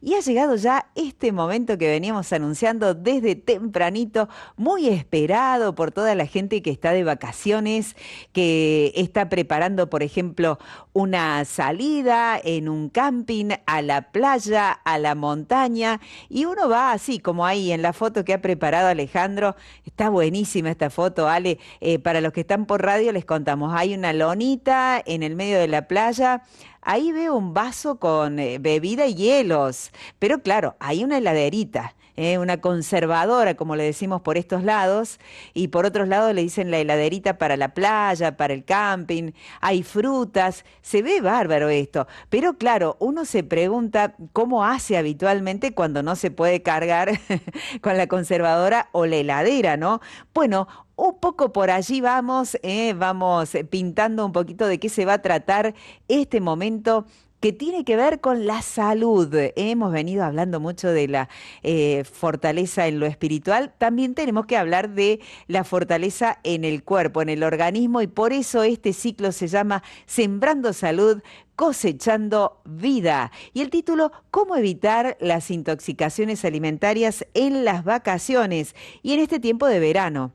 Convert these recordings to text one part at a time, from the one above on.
Y ha llegado ya este momento que veníamos anunciando desde tempranito, muy esperado por toda la gente que está de vacaciones, que está preparando, por ejemplo, una salida en un camping, a la playa, a la montaña, y uno va así, como ahí en la foto que ha preparado Alejandro. Está buenísima esta foto, Ale. Para los que están por radio les contamos, hay una lonita en el medio de la playa. Ahí veo un vaso con bebida y hielos, pero claro, hay una heladerita, una conservadora, como le decimos por estos lados, y por otros lados le dicen la heladerita para la playa, para el camping, hay frutas, se ve bárbaro esto, pero claro, uno se pregunta cómo hace habitualmente cuando no se puede cargar con la conservadora o la heladera, ¿no? Bueno, un poco por allí vamos pintando un poquito de qué se va a tratar este momento que tiene que ver con la salud. Hemos venido hablando mucho de la fortaleza en lo espiritual, también tenemos que hablar de la fortaleza en el cuerpo, en el organismo, y por eso este ciclo se llama Sembrando Salud, cosechando vida. Y el título, ¿cómo evitar las intoxicaciones alimentarias en las vacaciones y en este tiempo de verano?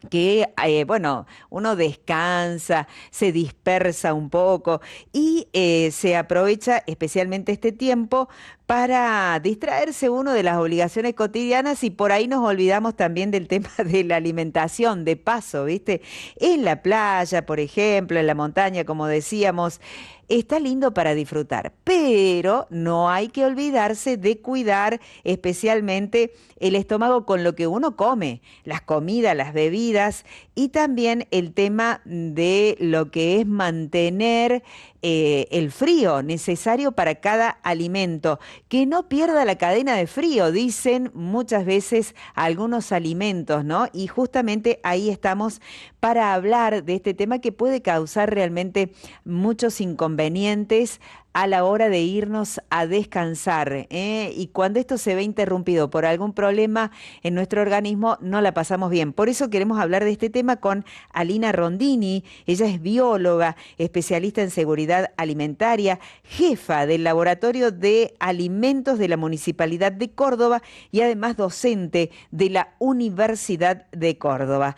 Que, bueno, uno descansa, se dispersa un poco y se aprovecha especialmente este tiempo para distraerse uno de las obligaciones cotidianas, y por ahí nos olvidamos también del tema de la alimentación, de paso, ¿viste? En la playa, por ejemplo, en la montaña, como decíamos, está lindo para disfrutar, pero no hay que olvidarse de cuidar especialmente el estómago con lo que uno come, las comidas, las bebidas, y también el tema de lo que es mantener el frío necesario para cada alimento, que no pierda la cadena de frío, dicen muchas veces algunos alimentos, ¿no? Y justamente ahí estamos para hablar de este tema que puede causar realmente muchos inconvenientes a la hora de irnos a descansar, ¿eh? Y cuando esto se ve interrumpido por algún problema en nuestro organismo, no la pasamos bien. Por eso queremos hablar de este tema con Alina Rondini. Ella es bióloga, especialista en seguridad alimentaria, jefa del Laboratorio de Alimentos de la Municipalidad de Córdoba y además docente de la Universidad de Córdoba.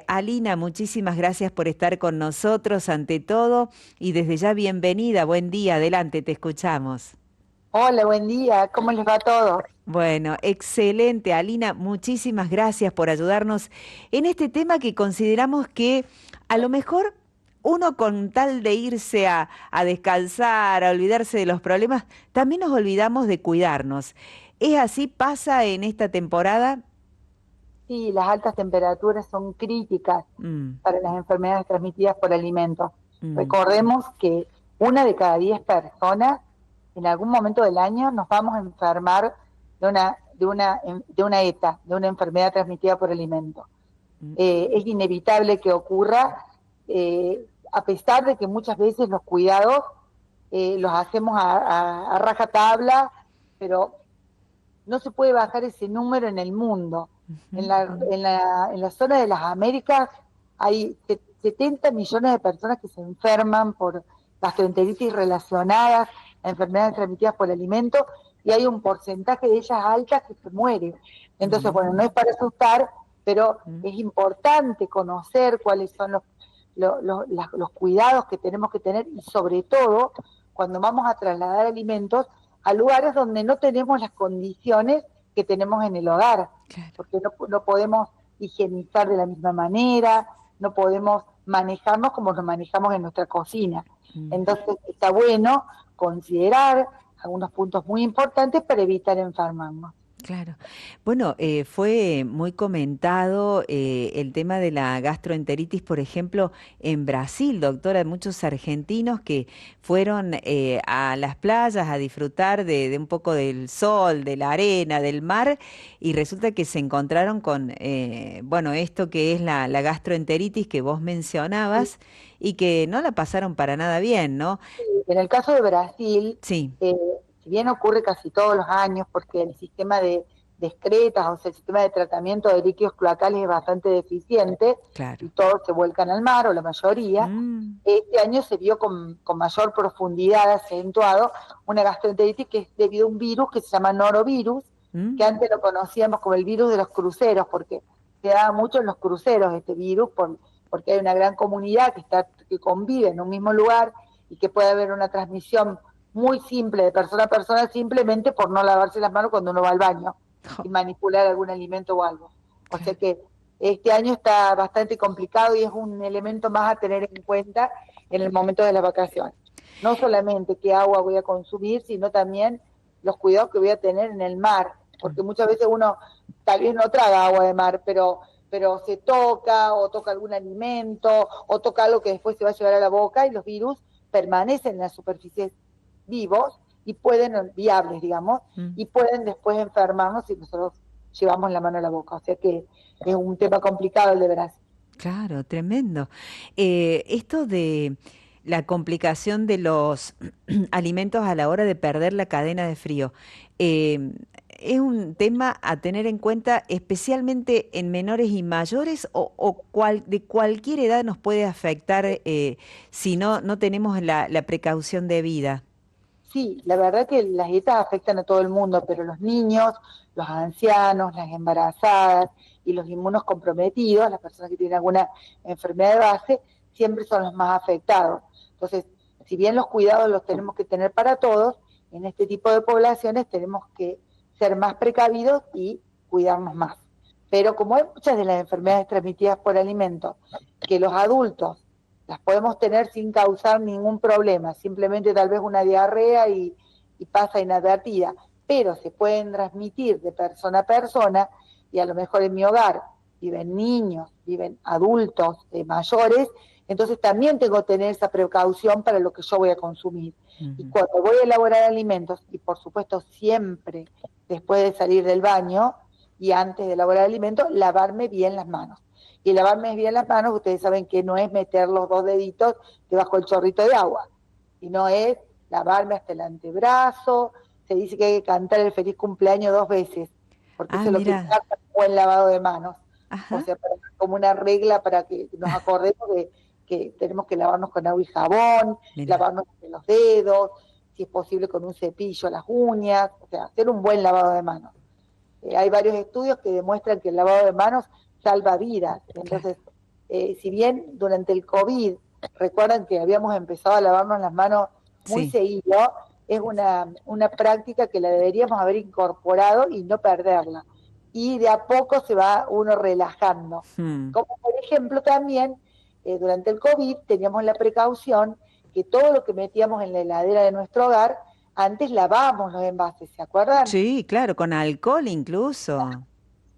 Alina, muchísimas gracias por estar con nosotros ante todo, y desde ya bienvenida, buen día, adelante, te escuchamos. Hola, buen día, ¿cómo les va a todos? Bueno, excelente, Alina, muchísimas gracias por ayudarnos en este tema que consideramos que a lo mejor uno, con tal de irse a descansar, a olvidarse de los problemas, también nos olvidamos de cuidarnos. ¿Es así? ¿Pasa en esta temporada? Sí, las altas temperaturas son críticas Mm, para las enfermedades transmitidas por alimentos. mm, Recordemos que una de cada 10 personas en algún momento del año nos vamos a enfermar de una ETA, de una enfermedad transmitida por alimentos. mm, Es inevitable que ocurra, a pesar de que muchas veces los cuidados los hacemos a rajatabla, pero no se puede bajar ese número en el mundo. En ujú, la zona de las Américas hay 70 millones de personas que se enferman por gastroenteritis relacionadas a enfermedades transmitidas por alimentos, y hay un porcentaje de ellas altas que se muere. Entonces, mm, bueno, no es para asustar, pero mm. es importante conocer cuáles son los cuidados que tenemos que tener, y sobre todo cuando vamos a trasladar alimentos a lugares donde no tenemos las condiciones que tenemos en el hogar, Claro. porque no podemos higienizar de la misma manera, no podemos manejarnos como nos manejamos en nuestra cocina. Mm. Entonces está bueno considerar algunos puntos muy importantes para evitar enfermarnos. Claro. Bueno, fue muy comentado el tema de la gastroenteritis, por ejemplo, en Brasil, doctora, muchos argentinos que fueron a las playas a disfrutar de un poco del sol, de la arena, del mar, y resulta que se encontraron con, bueno, esto que es la gastroenteritis que vos mencionabas, y que no la pasaron para nada bien, ¿no? En el caso de Brasil, Sí. eh, si bien ocurre casi todos los años, porque el sistema de excretas, o sea, el sistema de tratamiento de líquidos cloacales es bastante deficiente Claro. y todos se vuelcan al mar, o la mayoría. Mm, Este año se vio con mayor profundidad, acentuado, una gastroenteritis que es debido a un virus que se llama norovirus, que mm, antes lo conocíamos como el virus de los cruceros, porque se daba mucho en los cruceros este virus, porque hay una gran comunidad que convive en un mismo lugar y que puede haber una transmisión muy simple de persona a persona simplemente por no lavarse las manos cuando uno va al baño jo, y manipular algún alimento o algo. O sea claro. que este año está bastante complicado y es un elemento más a tener en cuenta en el momento de las vacaciones. No solamente qué agua voy a consumir, sino también los cuidados que voy a tener en el mar, porque Mm, muchas veces uno tal vez no traga agua de mar, pero se toca o toca algún alimento o toca algo que después se va a llevar a la boca y los virus permanecen en las superficies vivos y pueden, viables, digamos, mm. y pueden después enfermarnos si nosotros llevamos la mano a la boca. O sea que es un tema complicado el de Brasil. Claro, tremendo. Esto de la complicación de los alimentos a la hora de perder la cadena de frío, eh, ¿es un tema a tener en cuenta especialmente en menores y mayores o de cualquier edad nos puede afectar si no tenemos la precaución debida? Sí, la verdad que las dietas afectan a todo el mundo, pero los niños, los ancianos, las embarazadas y los inmunocomprometidos, las personas que tienen alguna enfermedad de base, siempre son los más afectados. Entonces, si bien los cuidados los tenemos que tener para todos, en este tipo de poblaciones tenemos que ser más precavidos y cuidarnos más. Pero como hay muchas de las enfermedades transmitidas por alimentos que los adultos las podemos tener sin causar ningún problema, simplemente tal vez una diarrea y pasa inadvertida, pero se pueden transmitir de persona a persona y a lo mejor en mi hogar viven niños, viven adultos mayores, entonces también tengo que tener esa precaución para lo que yo voy a consumir. Y Ujú. cuando voy a elaborar alimentos, y por supuesto siempre después de salir del baño y antes de elaborar alimentos, lavarme bien las manos. Y lavarme bien las manos, ustedes saben que no es meter los dos deditos debajo del chorrito de agua, sino es lavarme hasta el antebrazo. Se dice que hay que cantar el feliz cumpleaños 2 veces, porque Ah, eso es lo que mira. trata un buen lavado de manos. O Ajá. sea, como una regla para que nos acordemos de que tenemos que lavarnos con agua y jabón, Mira. lavarnos los dedos, si es posible con un cepillo las uñas, o sea, hacer un buen lavado de manos. Hay varios estudios que demuestran que el lavado de manos salva vidas. Claro. Entonces, si bien durante el COVID, recuerdan que habíamos empezado a lavarnos las manos muy Sí. seguido, es una práctica que la deberíamos haber incorporado y no perderla. Y de a poco se va uno relajando. Mm. Como por ejemplo también, durante el COVID teníamos la precaución que todo lo que metíamos en la heladera de nuestro hogar, antes lavábamos los envases, ¿se acuerdan? Sí, claro, con alcohol incluso.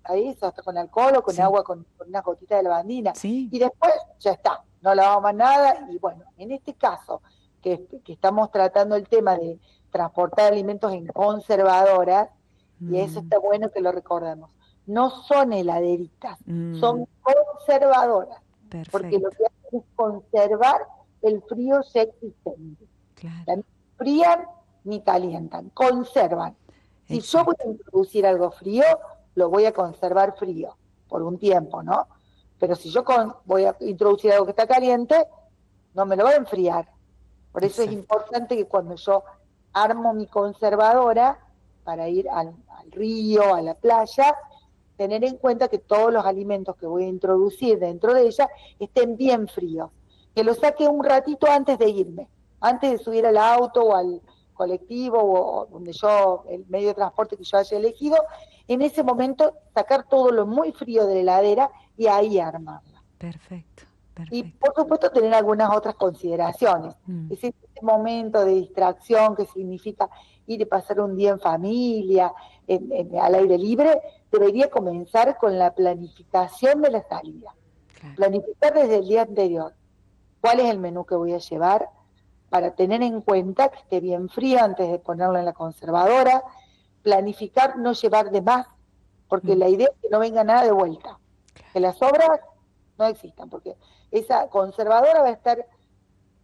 A eso, hasta con alcohol o con Sí, agua, con unas gotitas de lavandina. sí. Y después ya está, no lavamos más nada. Y bueno, en este caso, que estamos tratando el tema de transportar alimentos en conservadoras, y eso Mm, está bueno que lo recordemos, no son heladeritas, mm, son conservadoras, porque lo perfecto, que hacen es conservar el frío ya existente. claro, Ni frían ni calientan, conservan. Si yo voy exacto. a introducir algo frío, lo voy a conservar frío por un tiempo, ¿no? Pero si yo voy a introducir algo que está caliente, no me lo voy a enfriar. Por eso es Exacto. importante que cuando yo armo mi conservadora para ir al río, a la playa, tener en cuenta que todos los alimentos que voy a introducir dentro de ella estén bien fríos. Que los saque un ratito antes de irme, antes de subir al auto o al colectivo o donde yo, el medio de transporte que yo haya elegido, en ese momento sacar todo lo muy frío de la heladera y ahí armarla. Perfecto, Y perfecto. por supuesto tener algunas otras consideraciones. Mm, Es este momento de distracción que significa ir y pasar un día en familia, al aire libre, debería comenzar con la planificación de la salida. claro. Planificar desde el día anterior cuál es el menú que voy a llevar para tener en cuenta que esté bien frío antes de ponerlo en la conservadora. Planificar no llevar de más, porque Mm, la idea es que no venga nada de vuelta, que claro. las sobras no existan, porque esa conservadora va a estar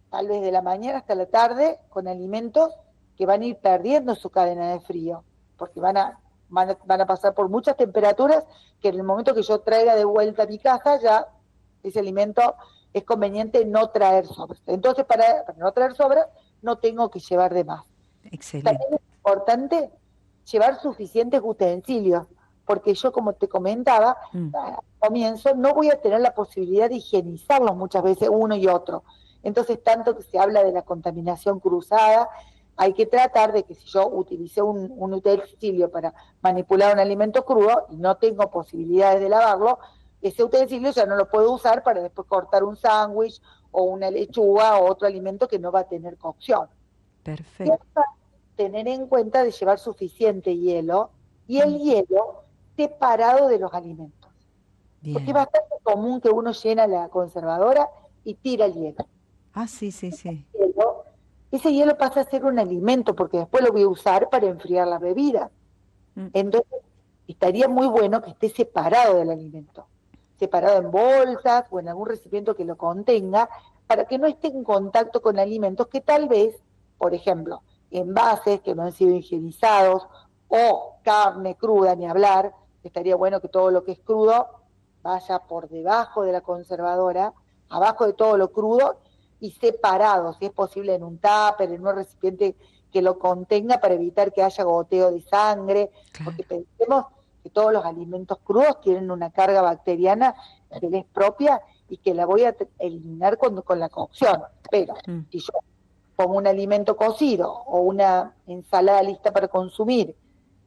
tal vez de la mañana hasta la tarde con alimentos que van a ir perdiendo su cadena de frío, porque van a pasar por muchas temperaturas que en el momento que yo traiga de vuelta a mi casa, ya ese alimento es conveniente no traer sobras. Entonces, para no traer sobras, no tengo que llevar de más. Excelente. También es importante llevar suficientes utensilios, porque yo, como te comentaba, al comienzo no voy a tener la posibilidad de higienizarlos muchas veces uno y otro. Entonces, tanto que se habla de la contaminación cruzada, hay que tratar de que si yo utilicé un utensilio para manipular un alimento crudo y no tengo posibilidades de lavarlo, ese utensilio ya no lo puedo usar para después cortar un sándwich o una lechuga o otro alimento que no va a tener cocción. Y Perfecto. además, tener en cuenta de llevar suficiente hielo y el hielo separado de los alimentos. Porque es Bien. bastante común que uno llena la conservadora y tira el hielo. Ah, sí, sí, sí. Hielo, ese hielo pasa a ser un alimento porque después lo voy a usar para enfriar la bebida. Mm, Entonces, estaría muy bueno que esté separado del alimento, separado en bolsas o en algún recipiente que lo contenga, para que no esté en contacto con alimentos que tal vez, por ejemplo, envases que no han sido higienizados o carne cruda, ni hablar, estaría bueno que todo lo que es crudo vaya por debajo de la conservadora, abajo de todo lo crudo y separado, si es posible en un tupper, en un recipiente que lo contenga para evitar que haya goteo de sangre, porque claro. pensemos que todos los alimentos crudos tienen una carga bacteriana que les propia y que la voy a eliminar con la cocción. Pero Mm, si yo pongo un alimento cocido o una ensalada lista para consumir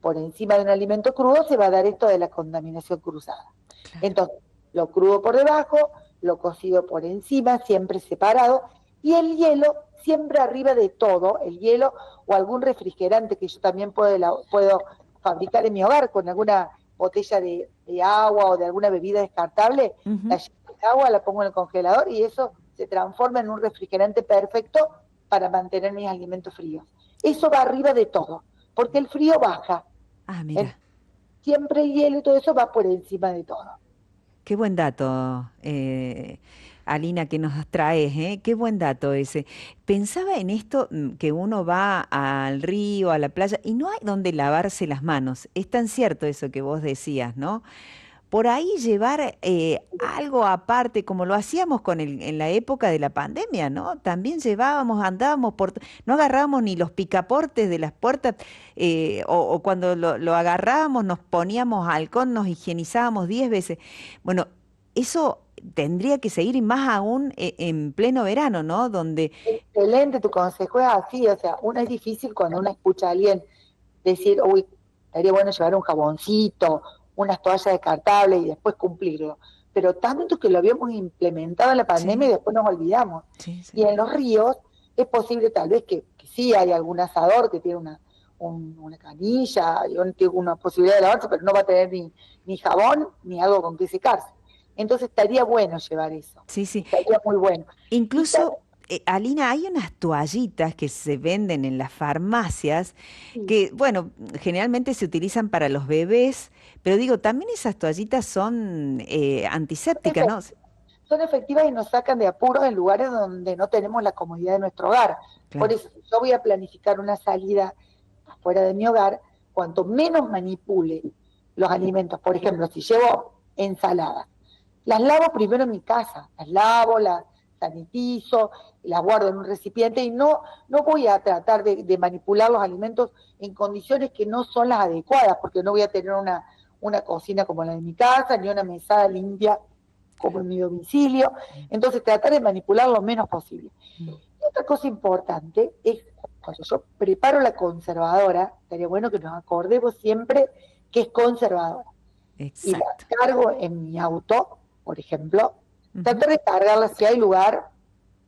por encima de un alimento crudo, se va a dar esto de la contaminación cruzada. claro. Entonces, lo crudo por debajo, lo cocido por encima, siempre separado, y el hielo siempre arriba de todo, el hielo o algún refrigerante que yo también puedo fabricar en mi hogar con alguna botella de agua o de alguna bebida descartable, la Ujú. lleno de agua, la pongo en el congelador y eso se transforma en un refrigerante perfecto para mantener mis alimentos fríos. Eso va arriba de todo, porque el frío baja. Ah, En- mira. Siempre el hielo y todo eso va por encima de todo. Qué buen dato, Alina, que nos traes, ¿eh? Qué buen dato ese. Pensaba en esto, que uno va al río, a la playa, y no hay donde lavarse las manos. Es tan cierto eso que vos decías, ¿no? Por ahí llevar algo aparte, como lo hacíamos en la época de la pandemia, ¿no? También llevábamos, andábamos no agarrábamos ni los picaportes de las puertas, o cuando lo agarrábamos nos poníamos alcohol, nos higienizábamos 10 veces. Bueno, eso tendría que seguir y más aún en pleno verano, ¿no? Donde, Excelente, tu consejo es así, o sea, uno es difícil cuando uno escucha a alguien decir, uy, estaría bueno llevar un jaboncito, unas toallas descartables y después cumplirlo. Pero tanto que lo habíamos implementado en la pandemia y sí, después nos olvidamos. sí, Y sí. en los ríos es posible tal vez que sí hay algún asador que tiene una canilla y tiene una posibilidad de lavarse, pero no va a tener ni jabón ni algo con que secarse. Entonces estaría bueno llevar eso, Sí, sí. estaría muy bueno. Y Incluso, Alina, hay unas toallitas que se venden en las farmacias también, que, bueno, generalmente se utilizan para los bebés, pero digo, también esas toallitas son antisépticas, ¿no? son efectivas y nos sacan de apuros en lugares donde no tenemos la comodidad de nuestro hogar. Por Claro. eso, si yo voy a planificar una salida afuera de mi hogar, cuanto menos manipule los alimentos, por ejemplo, si llevo ensaladas, las lavo primero en mi casa, las lavo, las sanitizo, las guardo en un recipiente y no voy a tratar de manipular los alimentos en condiciones que no son las adecuadas, porque no voy a tener una cocina como la de mi casa, ni una mesada limpia como en mi domicilio. Entonces, tratar de manipular lo menos posible. Mm, Y otra cosa importante es, cuando yo preparo la conservadora, estaría bueno que nos acordemos siempre que es conservadora. Y la exacto. cargo en mi auto, por ejemplo, Ujú. trato de cargarla si hay lugar,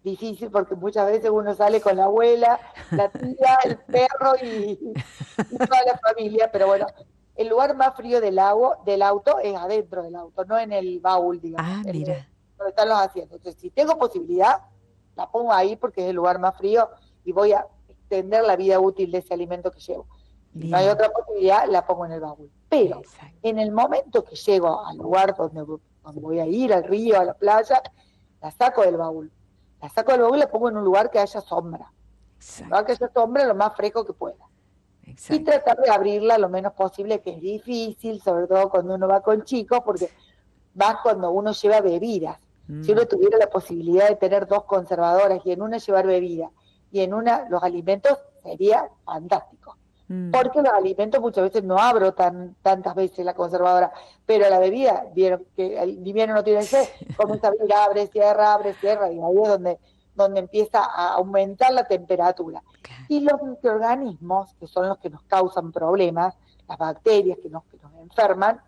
difícil porque muchas veces uno sale con la abuela, la tía, el perro y toda la familia, pero bueno, el lugar más frío del auto es adentro del auto, no en el baúl, digamos, Ah, mira. donde están los asientos. Entonces, si tengo posibilidad, la pongo ahí porque es el lugar más frío y voy a extender la vida útil de ese alimento que llevo. Si no hay Bien. otra posibilidad, la pongo en el baúl. Pero Exacto. en el momento que llego al lugar donde voy a ir, al río, a la playa, la saco del baúl. La saco del baúl y la pongo en un lugar que haya sombra. En un lugar que Exacto. haya sombra lo más fresco que pueda. y exacto. tratar de abrirla lo menos posible, que es difícil, sobre todo cuando uno va con chicos, porque más cuando uno lleva bebidas. Si uno Mm, tuviera la posibilidad de tener dos conservadoras y en una llevar bebida y en una los alimentos, sería fantástico. mm, Porque los alimentos muchas veces no abro tantas veces la conservadora, pero la bebida, vieron que el invierno no tiene sed, comienza a abrir, abre, cierra, y ahí es donde empieza a aumentar la temperatura. claro. Y los microorganismos, que son los que nos causan problemas, las bacterias que nos enferman,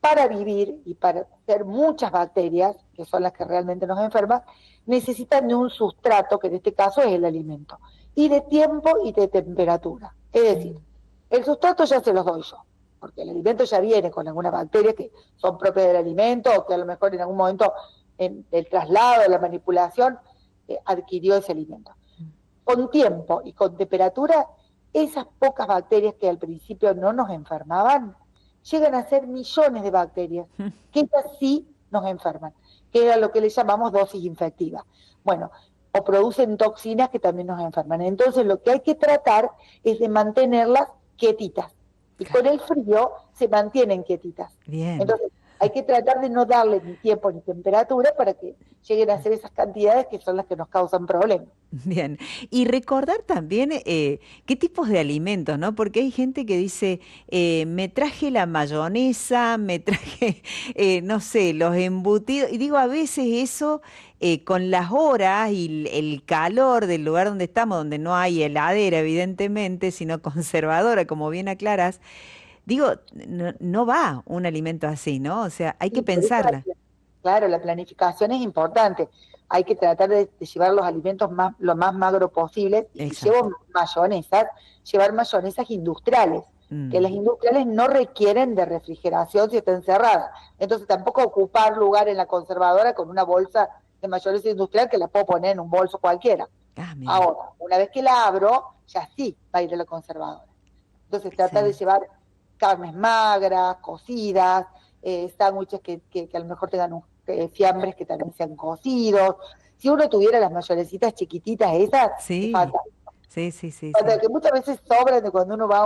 para vivir y para ser muchas bacterias, que son las que realmente nos enferman, necesitan de un sustrato, que en este caso es el alimento, y de tiempo y de temperatura. Es decir, Mm, el sustrato ya se los doy yo, porque el alimento ya viene con algunas bacterias que son propias del alimento o que a lo mejor en algún momento en el traslado, la manipulación, adquirió ese alimento. mm. Con tiempo y con temperatura, esas pocas bacterias que al principio no nos enfermaban, llegan a ser millones de bacterias, que esas sí nos enferman, que era lo que le llamamos dosis infectiva. Bueno, o producen toxinas que también nos enferman. Entonces lo que hay que tratar es de mantenerlas quietitas. Y con Claro. el frío se mantienen quietitas. Bien. Entonces hay que tratar de no darle ni tiempo ni temperatura para que lleguen a ser esas cantidades que son las que nos causan problemas. Bien, y recordar también qué tipos de alimentos, ¿no? Porque hay gente que dice, me traje la mayonesa, me traje, no sé, los embutidos, y digo, a veces eso, con las horas y el calor del lugar donde estamos, donde no hay heladera, evidentemente, sino conservadora, como bien aclaras, digo, no, no va un alimento así, ¿no? O sea, hay que Sí, por eso pensarla. claro, la planificación es importante. Hay que tratar de llevar los alimentos lo más magro posible. Y si Exacto. llevo mayonesas, llevar mayonesas industriales, que las Mm, industriales no requieren de refrigeración si está encerrada. Entonces tampoco ocupar lugar en la conservadora con una bolsa de mayonesa industrial que la puedo poner en un bolso cualquiera. ah, mira, Ahora, una vez que la abro, ya sí va a ir a la conservadora. Entonces trata de excelente. llevar carnes magras, cocidas, sándwiches que a lo mejor tengan fiambres que también sean cocidos. Si uno tuviera las mayonesitas chiquititas esas, es Sí, fantástico. sí, sí, sí, Cuando, sí. que muchas veces sobran de cuando uno va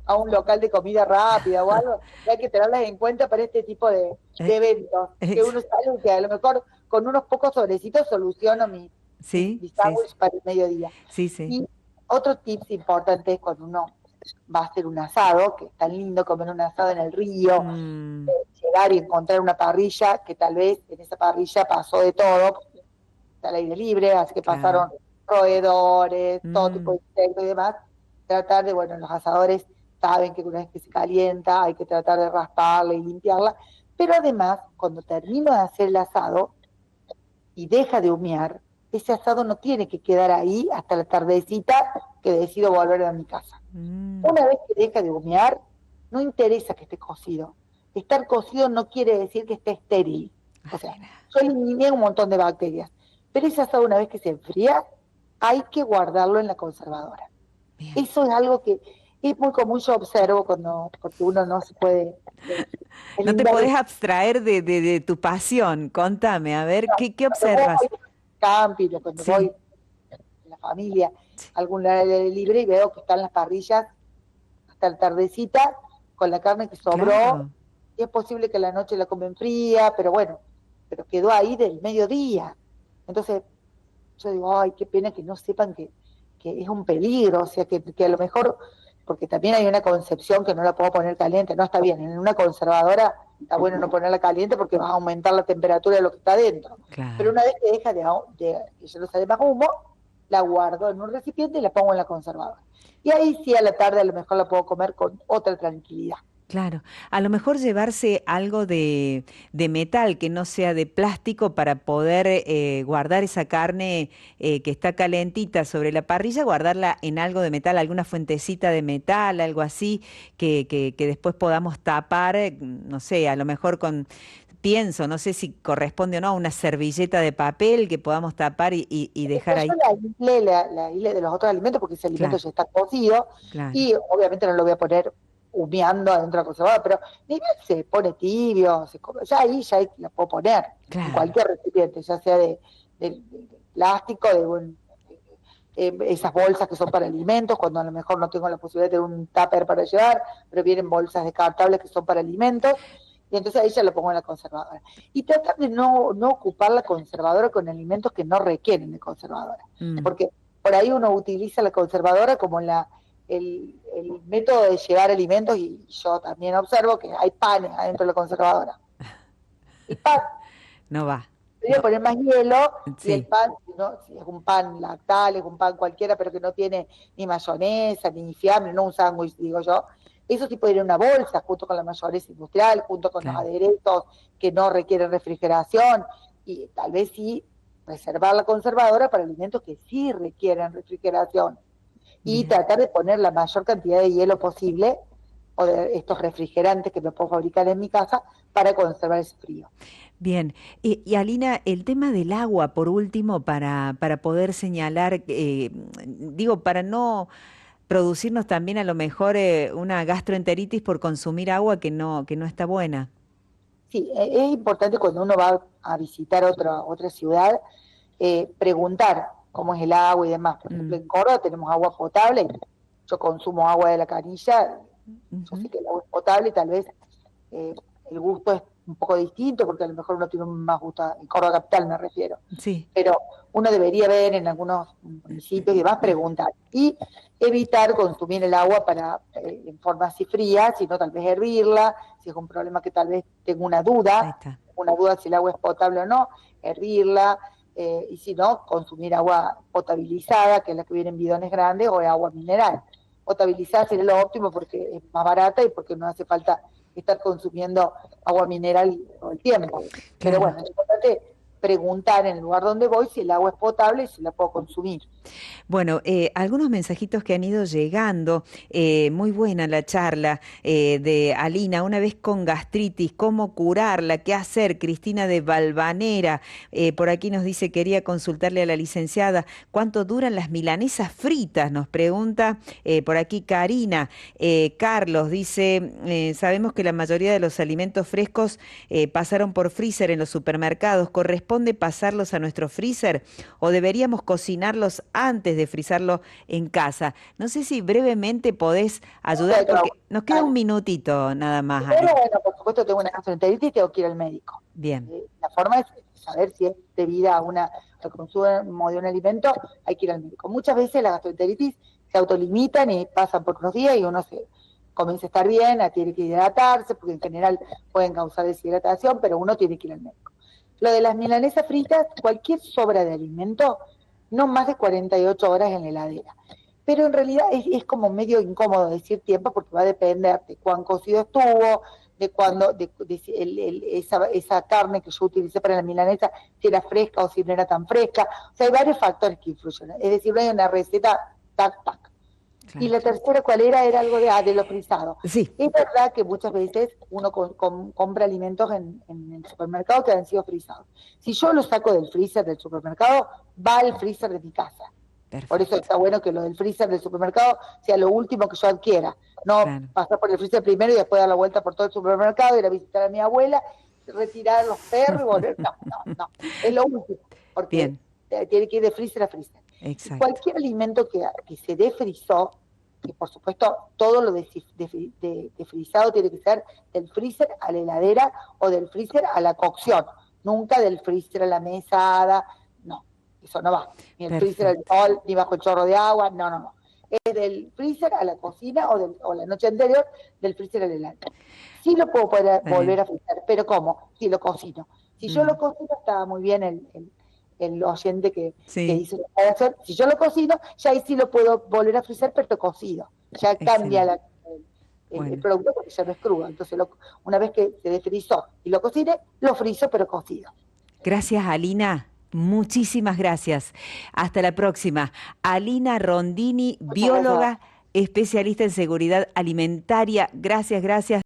a un local de comida rápida o algo, y hay que tenerlas en cuenta para este tipo de Eh, eventos, que ex- uno sabe que a lo mejor con unos pocos sobrecitos soluciono sí, mi sí, sándwich para el mediodía. sí, sí. Y otro tips importante es cuando uno va a hacer un asado, que es tan lindo comer un asado en el río, Mm, llegar y encontrar una parrilla, que tal vez en esa parrilla pasó de todo, porque está al aire libre, así que claro. pasaron roedores, todo tipo Mm, de insectos y demás, tratar de, bueno, los asadores saben que una vez que se calienta hay que tratar de rasparla y limpiarla, pero además, cuando termino de hacer el asado, y deja de humear, ese asado no tiene que quedar ahí hasta la tardecita que decido volver a mi casa. mm, Una vez que deja de humear, no interesa que esté cocido. Estar cocido no quiere decir que esté estéril. O ah, sea, mira, yo eliminé un montón de bacterias, pero ese asado una vez que se enfría, hay que guardarlo en la conservadora. bien. Eso es algo que es muy común, yo observo porque uno no se puede, en No te invierno, podés abstraer de tu pasión. Contame, a ver, ¿qué cuando voy observas? camping o cuando voy Sí, en la familia sí, a algún aire libre y veo que están las parrillas hasta la tardecita con la carne que sobró, claro, y es posible que la noche la comen fría, pero bueno, pero quedó ahí del mediodía. Entonces yo digo, ay, qué pena que no sepan que es un peligro, o sea, que a lo mejor, porque también hay una concepción que no la puedo poner caliente, no está bien, en una conservadora está bueno no ponerla caliente porque va a aumentar la temperatura de lo que está dentro. Pero claro. una vez que deja que ya no sale más humo, la guardo en un recipiente y la pongo en la conservadora. Y ahí sí a la tarde a lo mejor la puedo comer con otra tranquilidad. Claro, a lo mejor llevarse algo de metal que no sea de plástico para poder guardar esa carne que está calentita sobre la parrilla, guardarla en algo de metal, alguna fuentecita de metal, algo así, que después podamos tapar, no sé, a lo mejor con, pienso, no sé si corresponde o no, una servilleta de papel que podamos tapar y dejar Después yo ahí. la aislé de los otros alimentos porque ese alimento Claro, ya está cocido claro, y obviamente no lo voy a poner humeando adentro de la conservadora, pero ni bien se pone tibio, ya ahí la puedo poner en claro. cualquier recipiente, ya sea de plástico, esas bolsas que son para alimentos, cuando a lo mejor no tengo la posibilidad de tener un tupper para llevar, pero vienen bolsas descartables que son para alimentos, y entonces ahí ya lo pongo en la conservadora. Y tratar de no ocupar la conservadora con alimentos que no requieren de conservadora, porque por ahí uno utiliza la conservadora como el método de llevar alimentos, y yo también observo que hay panes adentro de la conservadora. El pan no va. Voy a poner más hielo, Sí. y el pan, ¿no? Si es un pan lactal, es un pan cualquiera, pero que no tiene ni mayonesa, ni fiambre, no un sándwich, digo yo, eso sí puede ir en una bolsa, junto con la mayonesa industrial, junto con los aderezos que no requieren refrigeración, y tal vez sí reservar la conservadora para alimentos que sí requieren refrigeración, y tratar de poner la mayor cantidad de hielo posible, o de estos refrigerantes que me puedo fabricar en mi casa, para conservar ese frío. Bien, y Alina, el tema del agua, por último, para poder señalar, digo, para no producirnos también a lo mejor una gastroenteritis por consumir agua que no está buena. Sí, es importante cuando uno va a visitar otra ciudad, preguntar cómo es el agua y demás. Por ejemplo, en Córdoba tenemos agua potable, yo consumo agua de la canilla, yo sé que el agua es potable, tal vez el gusto es un poco distinto, porque a lo mejor uno tiene más gusto, en Córdoba capital me refiero, sí. Pero uno debería ver en algunos municipios y demás, preguntar, y evitar consumir el agua en forma así fría, sino tal vez hervirla, si es un problema que tal vez tengo una duda si el agua es potable o no, hervirla, y si no, consumir agua potabilizada, que es la que viene en bidones grandes, o agua mineral. Potabilizada sería lo óptimo porque es más barata y porque no hace falta estar consumiendo agua mineral todo el tiempo. Pero bueno, es importante preguntar en el lugar donde voy si el agua es potable y si la puedo consumir. Bueno, algunos mensajitos que han ido llegando, muy buena la charla de Alina, una vez con gastritis, cómo curarla, qué hacer, Cristina de Valvanera, por aquí nos dice, quería consultarle a la licenciada, ¿cuánto duran las milanesas fritas? Nos pregunta por aquí Karina. Carlos dice, sabemos que la mayoría de los alimentos frescos pasaron por freezer en los supermercados, ¿corresponde pasarlos a nuestro freezer o deberíamos cocinarlos antes de frizarlo en casa? No sé si brevemente podés ayudar, porque nos queda un minutito nada más. Pero bueno, por supuesto tengo una gastroenteritis y tengo que ir al médico. Bien. La forma es saber si es debida al consumo de un alimento, hay que ir al médico. Muchas veces la gastroenteritis se autolimitan y pasan por unos días y uno comienza a estar bien, tiene que hidratarse, porque en general pueden causar deshidratación, pero uno tiene que ir al médico. Lo de las milanesas fritas, cualquier sobra de alimento, no más de 48 horas en la heladera. Pero en realidad es como medio incómodo decir tiempo, porque va a depender de cuán cocido estuvo, de cuándo, esa carne que yo utilicé para la milanesa, si era fresca o si no era tan fresca. O sea, hay varios factores que influyen. Es decir, no hay una receta tac. Claro. Y la tercera, ¿cuál era? Era algo de lo frisado. Sí. Es verdad que muchas veces uno compra alimentos en el supermercado que han sido frisados. Si yo lo saco del freezer del supermercado, va al freezer de mi casa. Perfecto. Por eso está bueno que lo del freezer del supermercado sea lo último que yo adquiera. No pasar por el freezer primero y después dar la vuelta por todo el supermercado, ir a visitar a mi abuela, retirar los perros y volver. No. Es lo último. Porque tiene que ir de freezer a freezer. Exacto. Cualquier alimento que se defrizó, que por supuesto todo lo defrizado tiene que ser del freezer a la heladera o del freezer a la cocción, nunca del freezer a la mesada, no, eso no va, ni el freezer al sol, ni bajo el chorro de agua, no. Es del freezer a la cocina o la noche anterior, del freezer a la heladera. Sí lo puedo volver a freezer, pero ¿cómo? Si lo cocino. Si yo lo cocino, estaba muy bien el oyente que dice lo puede hacer. Si yo lo cocino, ya ahí sí lo puedo volver a freezer, pero cocido. Ya cambia el producto porque ya no es crudo. Entonces, una vez que se desfrizó y lo cocine, lo frizo, pero cocido. Gracias, Alina. Muchísimas gracias. Hasta la próxima. Alina Rondini, bióloga, especialista en seguridad alimentaria. Gracias.